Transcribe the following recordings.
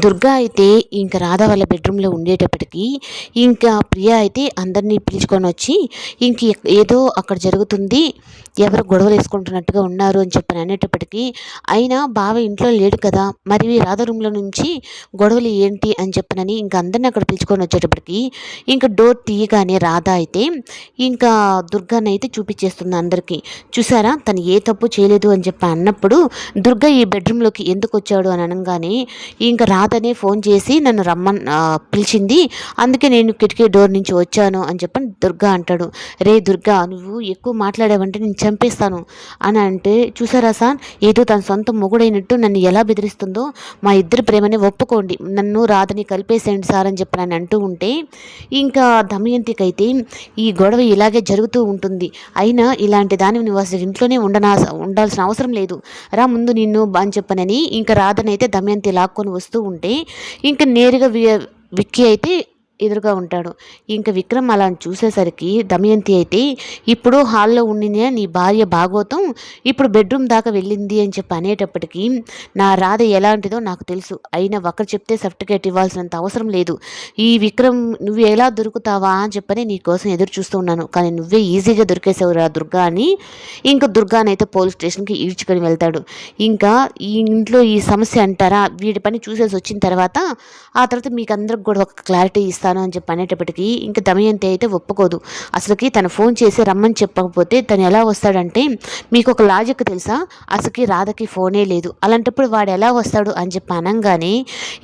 దుర్గా అయితే ఇంకా రాధ వాళ్ళ బెడ్రూమ్లో ఉండేటప్పటికి ఇంకా ప్రియ అయితే అందరినీ పిలుచుకొని వచ్చి ఇంక ఏదో అక్కడ జరుగుతుంది, ఎవరు గొడవలు వేసుకుంటున్నట్టుగా ఉన్నారు అని చెప్పని అనేటప్పటికీ, అయినా బావ ఇంట్లో లేడు కదా, మరి రాధ రూమ్లో నుంచి గొడవలు ఏంటి అని చెప్పనని ఇంకా అందరినీ అక్కడ పిలుచుకొని వచ్చేటప్పటికి ఇంకా డోర్ తీయగానే రాధ అయితే ఇంకా దుర్గాని అయితే చూపించేస్తుంది అందరికీ. చూసారా, తను ఏ తప్పు చేయలేదు అని చెప్పి అన్నప్పుడు దుర్గా ఈ బెడ్రూమ్లోకి ఎందుకు వచ్చాడు అని అనగానే ఇంకా రాధనే ఫోన్ చేసి నన్ను పిలిచింది, అందుకే నేను కిటికీ డోర్ నుంచి వచ్చాను అని చెప్పని దుర్గా అంటాడు. రే దుర్గా, నువ్వు ఎక్కువ మాట్లాడావంటే నేను చంపేస్తాను అని అంటే, చూసారా సార్, ఏదో తన సొంత మొగుడైనట్టు నన్ను ఎలా బెదిరిస్తుందో, మా ఇద్దరి ప్రేమని ఒప్పుకోండి, నన్ను రాధని కలిపేసేయండి సార్ అని చెప్పి నన్ను అంటూ ఉంటే ఇంకా దమయంతికి అయితే ఈ గొడవ ఇలాగే జరుగుతూ ఉంటుంది, అయినా ఇలాంటి దాన్ని నువ్వు అసలు ఇంట్లోనే ఉండాల్సిన అవసరం లేదు, రా ముందు నిన్ను అని చెప్పనని ఇంకా రాధనైతే దమయంతి లాక్కొని వస్తూ ఉంటే ఇంకా నేరుగా విక్కీ అయితే ఎదురుగా ఉంటాడు. ఇంకా విక్రమ్ అలా చూసేసరికి దమయంతి అయితే, ఇప్పుడు హాల్లో ఉండిన నీ భార్య భాగోతం ఇప్పుడు బెడ్రూమ్ దాకా వెళ్ళింది అని చెప్పి అనేటప్పటికీ, నా రాధ ఎలాంటిదో నాకు తెలుసు, అయినా ఒకరు చెప్తే సర్టిఫికేట్ ఇవ్వాల్సినంత అవసరం లేదు, ఈ విక్రమ్ నువ్వు ఎలా దొరుకుతావా అని చెప్పని నీ కోసం ఎదురు చూస్తూ ఉన్నాను, కానీ నువ్వే ఈజీగా దొరికేసావురా దుర్గా అని ఇంకా దుర్గానైతే పోలీస్ స్టేషన్కి ఈడ్చుకొని వెళ్తాడు. ఇంకా ఈ ఇంట్లో ఈ సమస్య అంటారా, వీడి పని చూసేసి వచ్చిన తర్వాత ఆ తర్వాత మీకు అందరికి కూడా ఒక క్లారిటీ ఇస్తాను అని చెప్పి అనేటప్పటికీ ఇంకా దమయంతి అయితే ఒప్పుకోదు. అసలుకి తను ఫోన్ చేసి రమ్మని చెప్పకపోతే తను ఎలా వస్తాడంటే, మీకు ఒక లాజిక్ తెలుసా, అసలుకి రాధకి ఫోనే లేదు, అలాంటప్పుడు వాడు ఎలా వస్తాడు అని చెప్పి అనగానే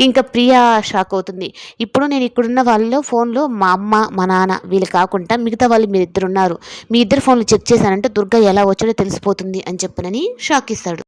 ఇంకా ప్రియా షాక్ అవుతుంది. ఇప్పుడు నేను ఇక్కడున్న వాళ్ళలో ఫోన్లో మా అమ్మ మా నాన్న వీళ్ళు కాకుండా మిగతా వాళ్ళు మీరిద్దరు ఉన్నారు, మీ ఇద్దరు ఫోన్లు చెక్ చేశానంటే దుర్గా ఎలా వచ్చాడో తెలిసిపోతుంది అని చెప్పనని షాక్ ఇస్తాడు.